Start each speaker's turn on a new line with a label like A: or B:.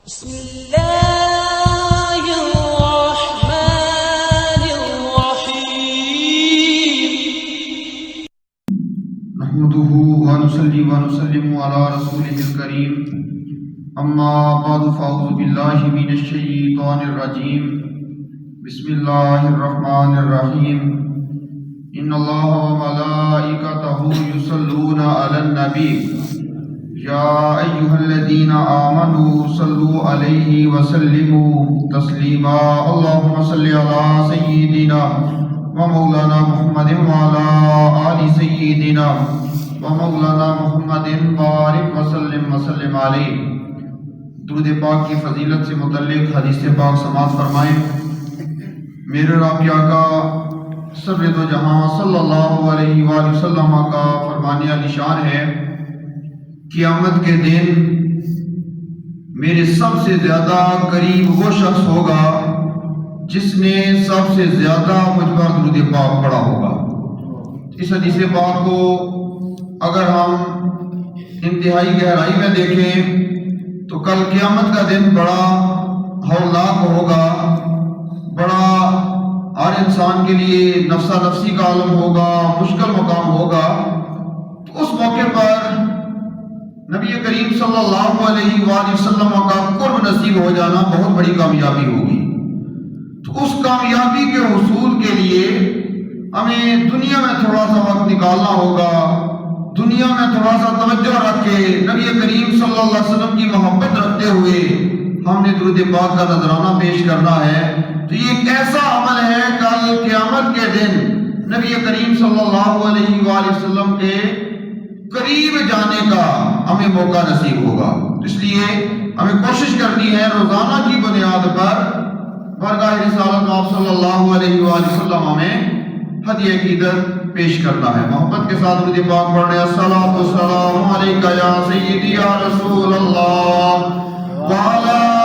A: بسم الله الرحمن الرحيم
B: نحمده ونصلي ونسلم على رسوله الكريم اما بعد فاعوذ بالله من الشيطان الرجيم بسم الله الرحمن الرحيم ان الله وملائكته يصلون على النبي يا أيها الذين آمنوا صلوا عليه وسلموا تسليما اللهم صل على سيدنا ومولانا محمد وعلى آل سيدنا ومولانا محمد بارك وسلم عليه۔ درود پاک کی فضیلت سے متعلق حدیث پاک سماعت فرمائیں۔ میرے رب آقا سرور جہاں صلی اللہ علیہ وآلہ وسلم کا فرمانے علی شان ہے، قیامت کے دن میرے سب سے زیادہ قریب وہ شخص ہوگا جس نے سب سے زیادہ مجھ پر درود پاک پڑھا ہوگا۔ اس حدیث پاک کو اگر ہم انتہائی گہرائی میں دیکھیں تو کل قیامت کا دن بڑا ہولناک ہوگا، بڑا ہر انسان کے لیے نفسا نفسی کا عالم ہوگا، مشکل مقام ہوگا۔ تو اس موقع پر نبی کریم صلی اللہ علیہ وآلہ وسلم کا قرب نصیب ہو جانا بہت بڑی کامیابی ہوگی۔ تو اس کامیابی کے حصول کے لیے ہمیں دنیا میں تھوڑا سا وقت نکالنا ہوگا، دنیا میں تھوڑا سا توجہ رکھ کے نبی کریم صلی اللہ علیہ وسلم کی محبت رکھتے ہوئے ہم نے درود پاک کا نذرانہ پیش کرنا ہے۔ تو یہ ایک ایسا عمل ہے کل قیامت کے دن نبی کریم صلی اللہ علیہ وآلہ وسلم کے قریب جانے کا ہمیں موقع نصیب ہوگا۔ اس لیے ہمیں کوشش کرنی ہے روزانہ کی بنیاد پر بارگاہ رسالت آپ صلی اللہ علیہ وآلہ وسلم میں ہدیہ عقیدت پیش کرنا ہے۔ محبت کے ساتھ درود پاک پڑھنے الصلاۃ والسلام علیکہ یا سیدی یا رسول اللہ وعلی